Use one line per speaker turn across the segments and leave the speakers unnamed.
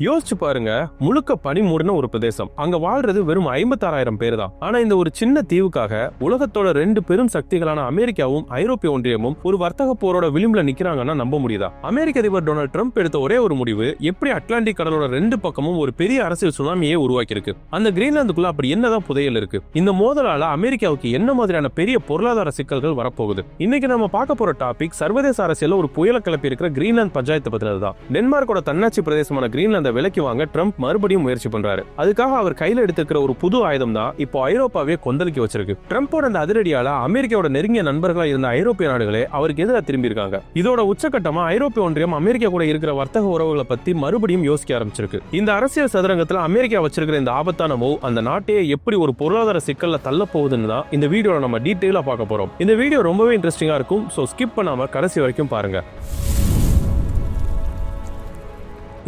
யோசிச்சு பாருங்க, முழுக்க பனி மூடின ஒரு பிரதேசம். அங்க வாழ்றது வெறும் 56,000 பேர் தான். ஆனா இந்த ஒரு சின்ன தீவுக்காக உலகத்தோட 2 பெரும் சக்திகளான அமெரிக்காவும் ஐரோப்பிய ஒன்றியமும் ஒரு வர்த்தக போரோட விளிம்புல நிக்கிறாங்கன்னா நம்ப முடியுதா? அமெரிக்க அதிபர் டொனால்ட் ட்ரம்ப் எடுத்த ஒரே ஒரு முடிவு எப்படி அட்லாண்டிக் கடலோட 2 பக்கமும் ஒரு பெரிய அரசியல் சுனாமியே உருவாக்கி இருக்கு. அந்த கிரீன்லாந்துக்குள்ள அப்படி என்னதான் புதையல் இருக்கு? இந்த மோதலால அமெரிக்காவுக்கு என்ன மாதிரியான பெரிய பொருளாதார சிக்கல்கள் வரப்போகுது? இன்னைக்கு நம்ம பார்க்க போற டாபிக் சர்வதேச அரசியல் ஒரு புயல கிளப்பி இருக்கிற கிரீன்லாந்து பஞ்சாயத்து பத்தினதுதான். டென்மார்க்கோட தன்னாட்சி பிரதேசமான கிரீன்லாந்து விலைக்கு வாங்க ட்ரம்ப் மறுபடியும் முயற்சி பண்றாரு. அதுக்காக அவர் கையில எடுத்துக்கிற ஒரு புது ஆயுதம் தான் இப்போ ஐரோப்பாவே கொந்தளிக்க வச்சிருக்கு. ட்ரம்போட அந்த அதிரடியால அமெரிக்காவோட நெருங்கிய நண்பர்களா இருந்த ஐரோப்பிய நாடுகளே அவருக்கு எதிராக திரும்பி இருக்காங்க. இதோட உச்சகட்டமா ஐரோப்பிய ஒன்றியம் அமெரிக்கா கூட இருக்கிற வர்த்தக உறவுகளை பத்தி மறுபடியும் யோசிக்க ஆரம்பிச்சிருக்கு. இந்த அரசியல் சதுரங்கத்துல அமெரிக்கா வச்சிருக்கிற இந்த ஆபத்தான மூவ் அந்த நாட்டையே எப்படி ஒரு பொருளாதார சிக்கல்ல தள்ள போகுதுன்னு தான் இந்த வீடியோல நம்ம டீடைலா பார்க்க போறோம். இந்த வீடியோ ரொம்பவே இன்ட்ரெஸ்டிங்கா இருக்கும். சோ ஸ்கிப் பண்ணாம கடைசி வரைக்கும் பாருங்க.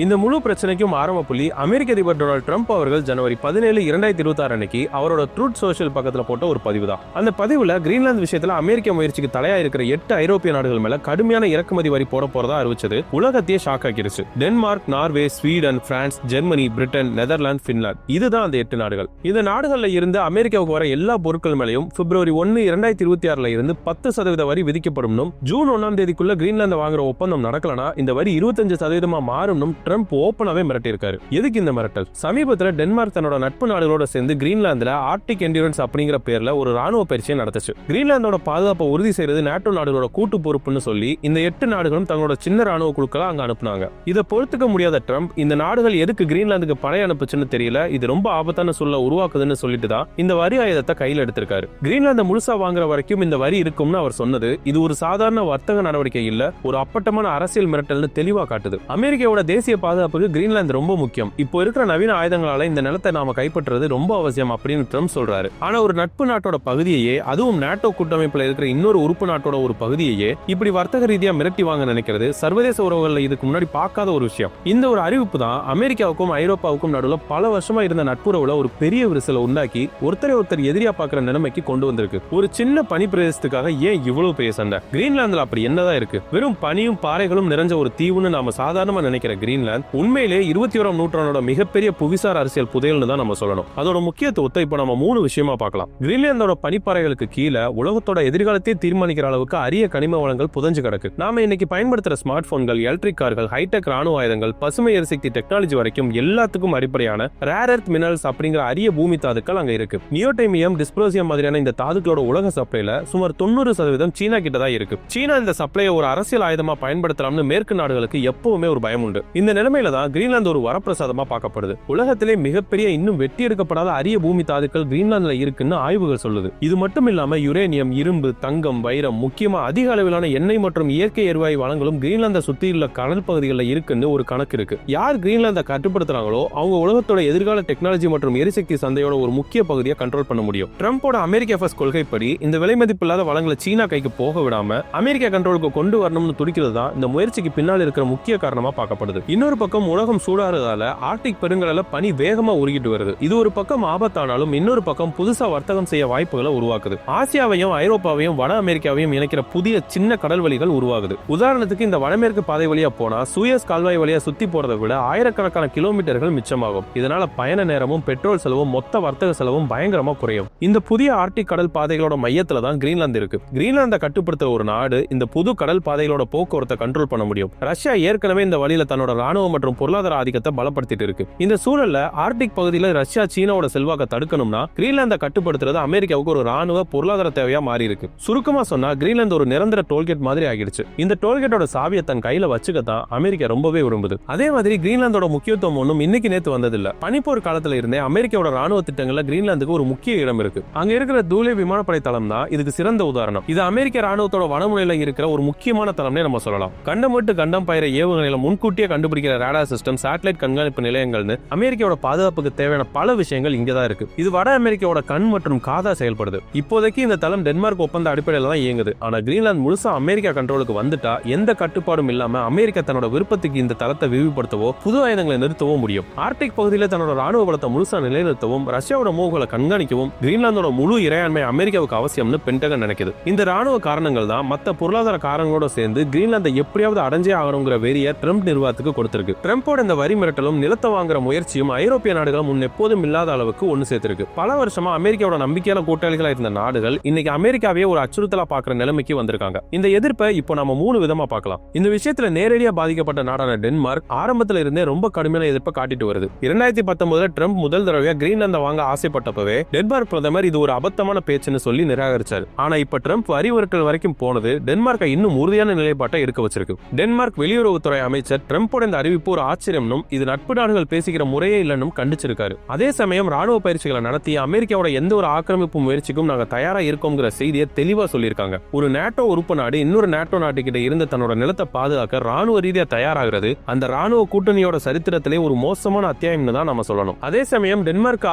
இந்த முழு பிரச்சனைக்கும் ஆரம்ப புள்ளி அமெரிக்க அதிபர் டொனால்ட் ட்ரம்ப் அவர்கள் ஜனவரி 17, 2026 அன்னைக்கு அவரோட ட்ரூத் சோஷியல் பக்கத்துல போட்ட ஒரு பதிவு தான். அந்த பதிவுல கிரீன்லாந்து விஷயத்துல அமெரிக்க முயற்சிக்கு தலையா இருக்கிற 8 ஐரோப்பிய நாடுகள் மேல கடுமையான இறக்குமதி வரி போட போறதா அறிவிச்சது உலகத்தையே ஷாக் ஆக்கிருச்சு. Denmark, Norway, Sweden, France, Germany, Britain, Netherlands, Finland, இதுதான் அந்த 8 நாடுகள். இந்த நாடுகள்ல இருந்து அமெரிக்காவுக்கு வர எல்லா பொருட்கள் மேலையும் பிப்ரவரி 1, 2026 இருந்து 10% வரி விதிக்கப்படும். ஜூன் 1ஆம் தேதிக்குள்ள கிரீன்லாந்து வாங்குற ஒப்பந்தம் நடக்கலனா இந்த வரி 25% மாறும். ட்ரம்ப் ஓபனாவே மிரட்டி இருக்காரு. எதுக்கு இந்த மிரட்டல்? சமீபத்துல டென்மார்க் தன்னோட நட்பு நாடுகளோட சேர்ந்து கிரீன்லாந்துல ஆர்டிக் என்டியூரன்ஸ் அப்படிங்கிற பேர்ல ஒரு ராணுவ பயிற்சியை நடத்துச்சு. கிரீன்லாந்தோட பாதுகாப்பை உறுதி செய்யறது நாட்டோ நாடுகளோட கூட்டு பொறுப்புன்னு சொல்லி இந்த 8 நாடுகளும் தங்களோட சின்ன ராணுவ குழுக்களை அங்க அனுப்புனாங்க. இதை பொறுத்துக்க முடியாத ட்ரம்ப் இந்த நாடுகள் எதுக்கு கிரீன்லாந்துக்கு படை அனுப்புச்சுன்னு தெரியல, இது ரொம்ப ஆபத்தான சூழலை உருவாக்குதுன்னு சொல்லிட்டு தான் இந்த வரி ஆயுதத்தை கையில் எடுத்திருக்காரு. கிரீன்லாந்து முழுசா வாங்குற வரைக்கும் இந்த வரி இருக்கும்னு அவர் சொன்னது இது ஒரு சாதாரண வர்த்தக நடவடிக்கை இல்ல, ஒரு அப்பட்டமான அரசியல் மிரட்டல்னு தெளிவா காட்டுது. அமெரிக்காவோட தேசிய பாதுகாப்புக்கு கிரீன்லாந்து ரொம்ப முக்கியம். இப்போ இருக்கிற நவீன ஆயுதங்களால இந்த நிலத்தை நாம கைப்பற்றுறது ரொம்ப அவசியம் அப்படின்னு ட்ரம்ப் சொல்றாரு. ஆனா ஒரு நட்பு நாட்டோட பகுதியையே, அதுவும் நாட்டோ கூட்டமைப்புல இருக்கிற இன்னொரு உறுப்பு நாட்டோட ஒரு பகுதியையே இப்படி வர்த்தக ரீதியா மிரட்டி வாங்க நினைக்கிறது சர்வதேச உறவுகள்ல இதுக்கு முன்னாடி பார்க்காத ஒரு விஷயம். இந்த ஒரு அறிவிப்பு தான் அமெரிக்காவுக்கும் ஐரோப்பாவுக்கும் நடுவில் பல வருஷமா இருந்த நட்புறவுல ஒரு பெரிய விரிசலை உண்டாக்கி ஒருத்தரை ஒருத்தர் எதிரியா பார்க்கிற நிலைமைக்கு கொண்டு வந்திருக்கு. ஒரு சின்ன பனி பிரதேசத்துக்காக ஏன் இவ்வளவு பெரிய சண்டை? கிரீன்லாந்துல அப்படி என்னதான் இருக்கு? வெறும் பனியும் பாறைகளும் நிறைஞ்ச ஒரு தீவுன்னு நாம சாதாரணமா நினைக்கிற கிரீன்லாந்து உண்மையிலே 21ஆம் நூற்றாண்டோட மிகப்பெரிய புவிசார் அரசியல் புதையல்னு தான் நம்ம சொல்லணும். அதோட முக்கியத்துவத்தை இப்ப நம்ம 3 விஷயமா பார்க்கலாம். கிரீன்லாந்தோட பனிப்பாறைகளுக்கு கீழே உலகத்தோட எதிர்காலத்தை தீர்மானிக்கிற அளவுக்கு அரிய கனிம வளங்கள் புதைஞ்சு கிடக்கு. நாம இன்னைக்கு பயன்படுத்துற ஸ்மார்ட் போன்கள், எலக்ட்ரிக் கார்கள், ஹைடெக் ராணுவ ஆயுதங்கள், பசுமை எரிசக்தி டெக்னாலஜி வரைக்கும் எல்லாத்துக்கும் அடிப்படையான ரேர் எர்த் மினரல்ஸ் அப்படிங்கிற அரிய பூமி தாதுக்கள் அங்க இருக்கு. நியோடைமியம், டிஸ்ப்ரோசியம் மாதிரியான இந்த தாதுக்களோட உலக சப்ளைல சுமார் 90% சீனா கிட்ட தான் இருக்கு. சீனா இந்த சப்ளையை ஒரு அரசியல் ஆயுதமா பயன்படுத்தலாம்னு மேற்கு நாடுகளுக்கு எப்பவுமே ஒரு பயம் உண்டு. இந்த நிலைமையில தான் கிரீன்லாந்து ஒரு வரப்பிரசாதமா பார்க்கப்படுது. உலகத்திலே மிகப்பெரிய இன்னும் வெட்டி எடுக்கப்படாத அரிய பூமி தாதுக்கள் கிரீன்லாந்துல இருக்குன்னு ஆய்வுகள் சொல்லுது. இது மட்டும் இல்லாம யுரேனியம், இரும்பு, தங்கம், வைரம், முக்கியமா அதிக அளவிலான எண்ணெய் மற்றும் இயற்கை எரிவாயு வளங்களும் கிரீன்லாந்தை சுற்றியுள்ள கடல் பகுதிகளில் இருக்குன்னு ஒரு கணக்கு இருக்கு. யார் கிரீன்லாந்தை கட்டுப்படுத்துறாங்களோ அவங்க உலகத்தோட எதிர்கால டெக்னாலஜி மற்றும் எரிசக்தி சந்தையோட ஒரு முக்கிய பகுதியை கண்ட்ரோல் பண்ண முடியும். ட்ரம்போட அமெரிக்கா ஃபர்ஸ்ட் கொள்கைப்படி இந்த விலை மதிப்பில்லாத வளங்களை சீனா கைக்கு போக விடாம அமெரிக்கா கண்ட்ரோலுக்கு கொண்டு வரணும்னு துடிக்கிறது தான் இந்த முயற்சிக்கு பின்னால் இருக்கிற முக்கிய காரணமா பார்க்கப்படுது. இன்னொரு பக்கம் உலகம் சூடாறதால ஆர்டிக் பெருங்கடல பனி வேகமா உருகிட்டு வருது. இது ஒரு பக்கம் ஆபத்தானாலும் இன்னொரு பக்கம் புதுசா வர்த்தகம் செய்ய வாய்ப்புகளை உருவாக்குது. ஆசியாவையும் ஐரோப்பாவையும் வட அமெரிக்காவையும் இணைக்கிற புதிய சின்ன கடல் வழிகள் உருவாகுது. உதாரணத்துக்கு இந்த வடமேற்கு பாதை வழியா போனா சூயஸ் கால்வாய் வழியா சுத்தி போறதை விட ஆயிரக்கணக்கான கிலோமீட்டர்கள் மிச்சமாகும். இதனால பயண நேரமும் பெட்ரோல் செலவும் மொத்த வர்த்தக செலவும் பயங்கரமா குறையும். இந்த புதிய ஆர்டிக் கடல் பாதைகளோட மையத்துல தான் கிரீன்லாந்து இருக்கு. கிரீன்லாந்தை கட்டுப்படுத்த ஒரு நாடு இந்த புது கடல் பாதைகளோட போக்குவரத்தை கண்ட்ரோல் பண்ண முடியும். ரஷ்யா ஏற்கனவே இந்த வழியில தன்னோட ராணுவ மற்றும் பொருளாதார ஆதிக்கத்தை பலப்படுத்திட்டு இருக்கு. இந்த சூழல்ல ஆர்டிக் பகுதியில் ரஷ்யா சீனாவோட செல்வாக்க தடுக்கணும்னா கிரீன்லாந்தை கட்டுப்படுத்துறது அமெரிக்காவுக்கு ஒரு ராணுவ பொருளாதார தேவையா மாறி இருக்கு. சுருக்கமா சொன்னா கிரீன்லாந்து ஒரு நிரந்தர டோல்கேட் மாதிரி ஆகிடுச்சு. இந்த டோல்கேட்டோட சாவியை தன் கையில வச்சுக்கத்தான் அமெரிக்கா ரொம்பவே விரும்புது. அதே மாதிரி கிரீன்லாந்தோட முக்கியத்துவம் ஒன்றும் இன்னைக்கு நேத்து வந்ததில்ல. பனிப்போர் காலத்துல இருந்தே அமெரிக்காவோட ராணுவ திட்டங்கள்ல கிரீன்லாந்துக்கு ஒரு முக்கிய இடம் இருக்கு. அங்க இருக்கிற தூலே விமானப்படை தளம் தான் இதுக்கு சிறந்த உதாரணம். இது அமெரிக்க ராணுவத்தோட வனமுறையில இருக்கிற ஒரு முக்கியமான தளம்னே நம்ம சொல்லலாம். கண்டம் விட்டு கண்டம் பயிர ஏவுகணைகளை முன்கூட்டியே கண்டுபிடிக்கிற ரேடார் சிஸ்டம், சேட்டலைட் கண்காணிப்பு நிலையங்கள்னு அமெரிக்காவோட பாதுகாப்புக்கு தேவையான பல விஷயங்கள் இங்கதான் இருக்கு. இது வட அமெரிக்காவோட கண் மற்றும் காதா செயல்படுது. இப்போதைக்கு இந்த தளம் டென்மார்க் ஒப்பந்த அடிப்படையில தான் இயங்குது. ஆனா கிரீன்லாந்து முழுசா அமெரிக்கா கண்ட்ரோலுக்கு வந்துட்டா எந்த கட்டுப்பாடும் இல்லாம அமெரிக்கா தன்னோட விருப்பத்துக்கு இந்த தளத்தை விரிவுபடுத்தவோ புது ஆயுதங்களை நிறுத்தவோ முடியும். ஆர்டிக் பகுதியில் தன்னோட ராணுவ பலத்தை முழுசா நிலைநிறுத்தவும் ரஷ்யாவோட மூவுகளை கண்காணிக்கவும் கிரீன்லாந்து கிரீன்லாந்தோட முழு இறையாண்மை அமெரிக்காவுக்கு அவசியம்னு பென்டகன் நினைக்குது. இந்த ராணுவ காரணங்கள் தான் மத்த பொருளாதார காரணங்களோட சேர்ந்து கிரீன்லாந்தை எப்படியாவது அடைஞ்சே ஆகணுங்கிற வெறிய ட்ரம்ப் நிர்வாகத்துக்கு கொடுத்திருக்கு. ட்ரம்போட இந்த வரி மிரட்டலும் நிலத்தை வாங்குற முயற்சியும் ஐரோப்பிய நாடுகள் முன் எப்போதும் இல்லாத அளவுக்கு ஒன்னு சேர்த்திருக்கு. பல வருஷமா அமெரிக்காவோட நம்பிக்கையான கூட்டாளிகளா இருந்த நாடுகள் இன்னைக்கு அமெரிக்காவே ஒரு அச்சுறுத்தலா பாக்குற நிலைமைக்கு வந்திருக்காங்க. இந்த எதிர்ப்பை இப்போ நம்ம 3 விதமா பார்க்கலாம். இந்த விஷயத்துல நேரடியா பாதிக்கப்பட்ட நாடான டென்மார்க் ஆரம்பத்துல இருந்தே ரொம்ப கடுமையான எதிர்ப்பை காட்டிட்டு வருது. 2019 ட்ரம்ப் முதல் தடவையா கிரீன்லாந்தை வாங்க ஆசைப்பட்டப்பவே டென்மார்க் பிரதமர் இது ஒரு அபத்தமான பேச்சுன்னு சொல்லி நிராகரிச்சாரு. ஆனா இப்ப ட்ரம்ப் வரி உறுத்தல் வரைக்கும் போனது டென்மார்க்கை இன்னும் உறுதியான நிலைப்பாட்டை எடுக்க வச்சிருக்கு. டென்மார்க் வெளியுறவுத்துறை அமைச்சர் ட்ரம்போட இந்த அறிவிப்பு ஒரு ஆச்சரியம்னும் இது நட்பு நாடுகள் பேசிக்கிற முறையே இல்லைன்னு கண்டிச்சிருக்காரு. அதே சமயம் ராணுவ பயிற்சிகளை நடத்தி அமெரிக்காவோட எந்த ஒரு ஆக்கிரமிப்பு முயற்சிக்கும் நாங்க தயாரா இருக்கோங்கிற செய்தியை தெளிவா சொல்லியிருக்காங்க. ஒரு நேட்டோ உறுப்பு நாடு இன்னொரு நேட்டோ நாட்டுக்கிட்ட இருந்து தன்னோட நிலத்தை பாதுகாக்க ராணுவ ரீதியா தயாராகிறது அந்த ராணுவ கூட்டணியோட சரித்திரத்திலே ஒரு மோசமான அத்தியாயம்னு தான் நம்ம சொல்லணும். அதே சமயம் டென்மார்க்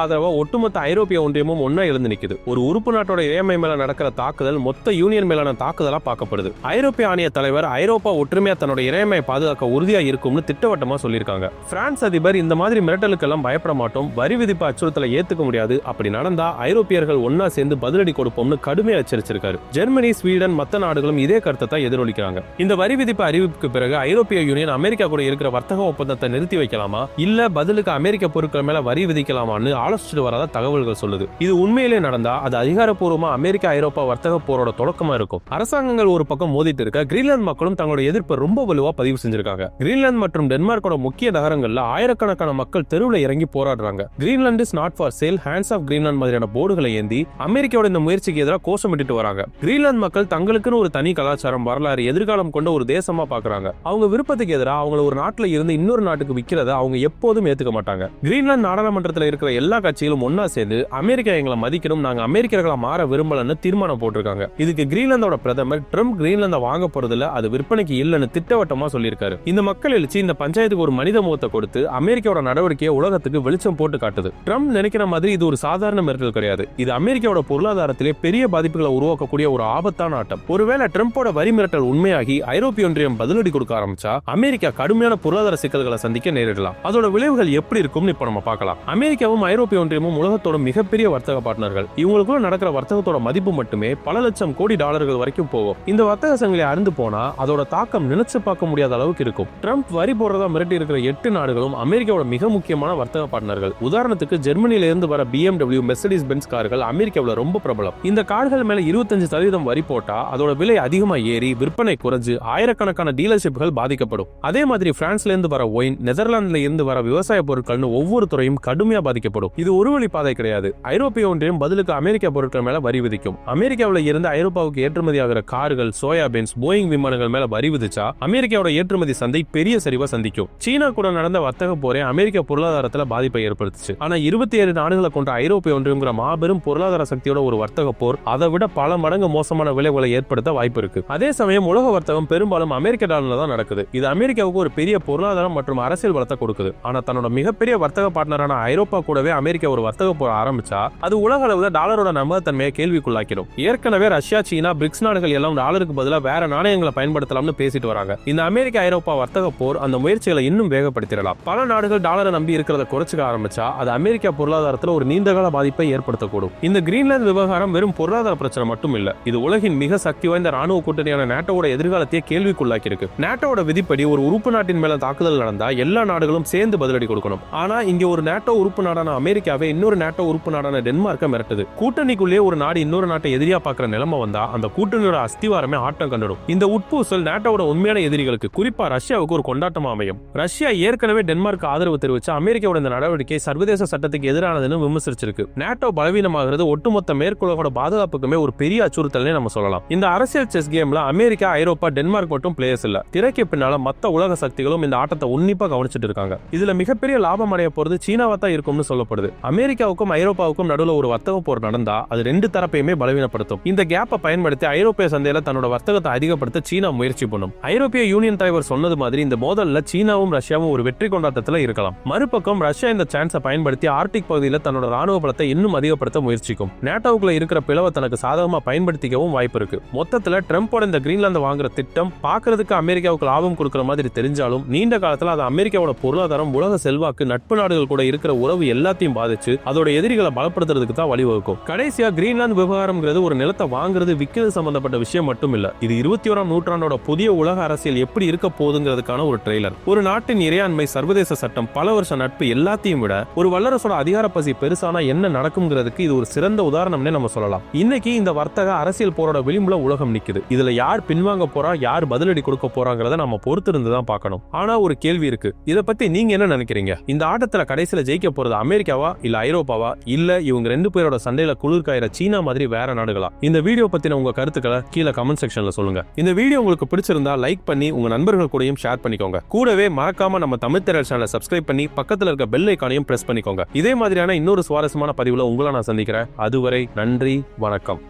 ஆதரவா ஒட்டுமொத்த ஐரோப்பிய ஒன்றியமும் ஒன்னா எழுந்து நிக்குது. ஒரு உறுப்பு நாட்டோட இறைமை மேல நடக்கிற தாக்குதல் மொத்த யூனியன் மேலான தாக்குதலா பார்க்கப்படுது. ஐரோப்பிய ஆணைய தலைவர் ஐரோப்பா ஒற்றுமையா தன்னோட இறைமையை பாதுகாக்க உறுதியா இருக்கும்னு திட்டவட்டமா சொல்லியிருக்காங்க. பிரான்ஸ் அதிபர் இந்த மாதிரி மிரட்டலுக்கெல்லாம் பயப்பட மாட்டோம், வரி விதிப்பு அச்சுறுத்தலை ஏத்துக்க முடியாது, அப்படி நடந்தா ஐரோப்பியர்கள் ஒன்னா சேர்ந்து பதிலடி கொடுப்போம்னு கடுமையா எச்சரிச்சிருக்காரு. ஜெர்மனி, ஸ்வீடன், மத்த நாடுகளும் இதே கருத்தை தான் எதிரொலிக்கிறாங்க. இந்த வரி விதிப்பு அறிவிப்புக்கு பிறகு ஐரோப்பிய யூனியன் அமெரிக்கா கூட இருக்கிற வர்த்தக ஒப்பந்தத்தை நிறுத்தி வைக்கலாமா இல்ல பதிலுக்கு அமெரிக்க பொருட்கள் மேல வரி விதிக்கலாமான்னு ஆலோசிச்சுட்டு வரதா தகவல்கள் சொல்லுது. இது உண்மையிலே நடந்தா அது அதிகாரப்பூர்வமா அமெரிக்கா ஐரோப்பா வர்த்தக போரோட தொடக்கமா இருக்கும். அரசாங்கங்கள் ஒரு பக்கம் மோதிட்டு இருக்க கிரீன்லாந்து மக்களும் தங்களோட எதிர்ப்பை ரொம்ப வலுவா பதிவு செஞ்சிருக்காங்க. கிரீன்லாந்து மற்றும் டென்மார்க்கோட முக்கிய நகரங்கள்ல ஆயிரக்கணக்கான மக்கள் தெருவில் இறங்கி போராடுறாங்க. Greenland is not for sale, hands off Greenland மாதிரியான போர்டுகளை ஏந்தி அமெரிக்காவோட இந்த முயற்சிக்கு எதிராக கோஷமிட்டு வராங்க. கிரீன்லாந்து மக்கள் தங்களுக்குன்னு ஒரு தனி கலாச்சாரம், வரலாறு, எதிர்காலம் கொண்ட ஒரு தேசமா பாக்குறாங்க. அவங்க விருப்பத்துக்கு எதிராக அவங்கள ஒரு நாட்டுல இருந்து இன்னொரு நாட்டுக்கு விக்கிறத அவங்க எப்போதும் ஏத்துக்க மாட்டாங்க. கிரீன்லாந்து நாடாளுமன்றத்தில் இருக்கிற எல்லா கட்சிகளும் ஒன்னா சேர்ந்து அமெரிக்கா எங்களை மதிக்கணும், நாங்க அமெரிக்கர்களா மாற விரும்பலன்னு தீர்மானம் போட்டிருக்காங்க. இதுக்கு கிரீன்லாந்தோட பிரதமர் ட்ரம்ப் கிரீன்லாந்தை வாங்க போறதுல அது விற்பனைக்கு இல்லைன்னு திட்டவட்டமா சொல்லியிருக்காரு. இந்த மக்கள் எழுச்சி இந்த பஞ்சாயத்துக்கு ஒரு மனித முகத்தை கொடுத்து அமெரிக்காவோட நடவடிக்கையை உலகத்துக்கு வெளிச்சம் போட்டு காட்டுது. ட்ரம்ப் நினைக்கிற மாதிரி இது ஒரு சாதாரண மிரட்டல் கிடையாது. இது அமெரிக்காவோட பொருளாதாரத்திலே பெரிய பாதிப்புகளை உருவாக்கக்கூடிய ஒரு ஆபத்தான ஆட்டம். ஒருவேளை ட்ரம்போட வரி மிரட்டல் உண்மையாகி ஐரோப்பிய ஒன்றியம் பதிலடி கொடுக்க ஆரம்பிச்சா அமெரிக்கா கடுமையான பொருளாதார சிக்கல்களை சந்திக்க நேரிடலாம். அதோட விளைவுகள் எப்படி இருக்கும்னு இப்ப நம்ம பார்க்கலாம். அமெரிக்காவும் ஐரோப்பிய ஒன்றியமும் உலகத்தோட மிகப்பெரிய வர்த்தக பார்ட்னர்கள். இவங்களுக்குள்ள நடக்கிற வர்த்தகத்தோட மதிப்பு மட்டுமே பல லட்சம் கோடி டாலர்கள் வரைக்கும் போகும். இந்த வர்த்தக சங்கிலி அறுந்து போனா அதோட தாக்கம் நினைச்சு பார்க்க முடியாத அளவுக்கு இருக்கும். ட்ரம்ப் வரி போடுறதா மிரட்டி இருக்கிற 8 நாடுகளும் அமெரிக்காவோட மிக முக்கியமான வர்த்தக பார்ட்னர்கள். உதாரணத்துக்கு ஜெர்மனியில இருந்து வர BMW, மெர்சிடிஸ் பென்ஸ் கார்கள் அமெரிக்காவில் ரொம்ப பிரபலம். இந்த கார்கள் மேல 25% வரி போட்டா அதோட விலை அதிகமா ஏறி விற்பனை குறைஞ்சு ஆயிரக்கணக்கான டீலர்ஷிப்கள் பாதிக்கப்படும். அதே மாதிரி பிரான்ஸ்ல இருந்து வர ஒயின், நெதர்லாந்துல இருந்து வர விவசாய பொருட்கள்னு ஒவ்வொரு துறையும் கடுமையா பாதிக்கப்படும். இது ஒரு வழி பாதை கிடையாது. ஐரோப்பிய ஒன்றியம் பதிலுக்கு அமெரிக்க பொருட்கள் மேல வரி விதிக்கும். அமெரிக்காவில இருந்து ஐரோப்பாவுக்கு ஏற்றுமதி ஆகிற கார்கள், சோயாபீன்ஸ், போயிங் விமானங்கள் மேல வரி விதிச்சா அமெரிக்காவோட ஏற்றுமதி சந்தை பெரிய சரிவை சந்திக்கும். சீனா கூட நடந்த வர்த்தக போரே அமெரிக்க பொருளாதாரத்துல பாதிப்பை ஏற்படுத்துச்சு. ஆனா 27 நாடுகளை கொண்ட ஐரோப்பிய ஒன்றியம்ங்கிற மாபெரும் பொருளாதார சக்தியோட ஒரு வர்த்தக போர் அதை விட பல மடங்கு மோசமான விளைவுகளை ஏற்படுத்த வாய்ப்பு இருக்கு. அதே சமயம் உலக வர்த்தகம் பெரும்பாலும் அமெரிக்க டாலர்ல தான் நடக்குது. இது அமெரிக்காவுக்கு ஒரு பெரிய பொருளாதாரம் மற்றும் அரசியல் வளத்தை கொடுக்குது. ஆனா தன்னோட மிகப்பெரிய வர்த்தக பார்ட்னரான ஐரோப்பா கூடவே அமெரிக்கா ஒரு வர்த்தக போர் ஆரம்பிச்சா அது உலக அளவுல டாலரோட நம்பகத்தன்மையை கேள்விக்குள்ளாக்கிடும். ஏற்கனவே ரஷ்யா, சீனா, பிரிக்ஸ் நாடுகள் எல்லாம் டாலருக்கு பதிலாக வேற நாணயங்களை பயன்படுத்தலாம்னு பேசிட்டு வராங்க. இந்த அமெரிக்கா ஐரோப்பா வர்த்தக போர் அந்த முயற்சிகளை இன்னும் வேகப்படுத்திடலாம். பல நாடுகள் டாலரை நம்பி இருக்கிறத குறைச்சுக்க ஆரம்பிச்சா அது அமெரிக்கா பொருளாதாரத்தில் ஒரு நீண்டகால பாதிப்பை ஏற்படுத்தக்கூடும். இந்த கிரீன்லாந்து விவகாரம் வெறும் பொருளாதார பிரச்சனை மட்டும் இல்ல, இது உலகின் மிக சக்தி வாய்ந்த ராணுவ கூட்டணியான நேட்டோட எதிர்காலத்தையே கேள்விக்குள்ளாக்கி இருக்கு. நேட்டோட விதிப்படி ஒரு உறுப்பு நாட்டின் மேல தாக்குதல் நடந்தா எல்லா நாடுகளும் சேர்ந்து பதிலடி கொடுக்கணும். ஆனா இங்க ஒரு நேட்டோ உறுப்பு நாடான அமெரிக்காவே இன்னொரு நேட்டோ உறுப்பு நாடான டென்மார்க்கை மிரட்டுது. கூட்டணிக்குள்ளே ஒரு நாடு இன்னொரு நாட்டை எதிரியா பாக்குற நிலைமை வந்தா அந்த கூட்டணியோட அஸ்திவாரமே ஆட்டம் கண்டுடும். இந்த உட்பூசல் நேட்டோட உண்மையான எதிரிகளுக்கு, குறிப்பா ரஷ்யாவுக்கு ஒரு கொண்டாட்டமா அமையும். ரஷ்யா ஏற்கனவே டென்மார்க் ஆதரவு தெரிவிச்சு அமெரிக்காவோட இந்த நடவடிக்கை சர்வதேச சட்டத்துக்கு எதிரானதுன்னு விமர்சிச்சிருக்கு. நேட்டோ பலவீனமாகிறது ஒட்டுமொத்த மேற்குலகோட பாதுகாப்புக்குமே ஒரு பெரிய அச்சுறுத்தல்னே நம்ம சொல்லலாம். இந்த அரசியல் செஸ் கேம்ல அமெரிக்கா, ஐரோப்பா, டென்மார்க் மட்டும் பிளேயர்ஸ் இல்ல. திரைக்கு பின்னால மத்த உலக சக்திகளும் இந்த ஆட்டத்தை உன்னிப்பா கவனிச்சிட்டு இருக்காங்க. இதுல மிகப்பெரிய லாபம் அடைய போறது சீனாவா தான் இருக்கும்னு சொல்லப்படுது. அமெரிக்காவுக்கும் ஐரோப்பாவுக்கும் நடுவுல ஒரு வர்த்தக போர் நடந்தா அது ரெண்டு தரப்பையுமே பலவீனப்படுத்தும். இந்த கேப்பை பயன்படுத்தி ஐரோப்பிய சந்தையில தன்னோட வர்த்தகத்தை அதிகப்படுத்த சீனா முயற்சி பண்ணும். ஐரோப்பிய யூனியன் தலைவர் சொன்னது மாதிரி இந்த மோதல்ல சீனாவும் ரஷ்யாவும் ஒரு வெற்றி கொண்டாட்டத்துல இருக்கலாம். மறுபக்கம் ரஷ்யா இந்த சான்ஸை பயன்படுத்தி ஆர்டிக் பகுதியில் தன்னோட ராணுவ பலத்தை இன்னும் அதிகப்படுத்த முயற்சிக்கும். நேட்டோவுக்குள்ள இருக்கிற பிளவை தனக்கு சாதகமா பயன்படுத்திக்கவும் வாய்ப்பு இருக்கு. மொத்தத்துல ட்ரம்போட இந்த கிரீன்லாந்து வாங்குற திட்டம் பாக்குறதுக்கு அமெரிக்காவுக்கு லாபம் கொடுக்கிற மாதிரி தெரிஞ்சாலும் நீண்ட காலத்துல அது அமெரிக்காவோட பொருளாதாரம், உலக செல்வாக்கு, நட்பு நாடுகள் கூட இருக்கிற உறவு எல்லாத்தையும் பாதிச்சு அதோட எதிரிகளை பலப்படுத்துறதுக்கு தான் வழிவகுக்கும். கடைசியா கிரீன்லாந்து விவகாரம்ங்கிறது ஒரு நிலத்தை வாங்குறது விற்கிறது சம்பந்தப்பட்ட விஷயம் மட்டும் இல்ல. இது 21ஆம் நூற்றாண்டோட புதிய உலக அரசியல் எப்படி இருக்க போகுதுங்கிறதுக்கான ஒரு ட்ரெய்லர். ஒரு நாட்டின் இறையாண்மை, சர்வதேச சட்டம், பல வருஷ நட்பு எல்லாத்தையும் விட ஒரு வல்லரசோட அதிகார பசி பெருசானா என்ன நடக்கும்ங்கிறதுக்கு இது ஒரு சிறந்த உதாரணம்னே நம்ம சொல்லலாம். இன்னைக்கு இந்த வர்த்தக அரசியல் போரோட விளிம்புல உலகம் நிக்குது. இதுல யார் பின்வாங்க போறா, யார் பதிலடி கொடுக்க போறாங்கிறத நம்ம பொறுத்து இருந்து தான் பார்க்கணும். ஆனா ஒரு கேள்வி இருக்கு, இத பத்தி நீங்க என்ன நினைக்கிறீங்க? இந்த ஆட்டத்துல கடைசியில ஜெயிக்க போறது அமெரிக்காவா இல்ல ஐரோப்பாவா, இல்ல இவங்க ரெண்டு பேரோட சண்டையில குளிர் காயிற சீனா மாதிரி வேற நாடுகளா? இந்த வீடியோ பத்தின உங்க கருத்துக்களை கீழே கமெண்ட் செக்ஷன்ல சொல்லுங்க. இந்த வீடியோ உங்களுக்கு பிடிச்சிருந்தா லைக் பண்ணி உங்க நண்பர்கள் கூடயும் ஷேர் பண்ணிக்கோங்க. கூடவே மறக்காம நம்ம தமிழ் திரள் சேனலை சப்ஸ்கிரைப் பண்ணி பக்கத்துல இருக்க பெல் ஐகானையும் பிரஸ் பண்ணிக்கோங்க. இதே மாதிரியான இன்னொரு சுவாரஸ்யமான பதிவுல உங்களை நான் சந்திக்கிறேன். அதுவரை நன்றி, வணக்கம்.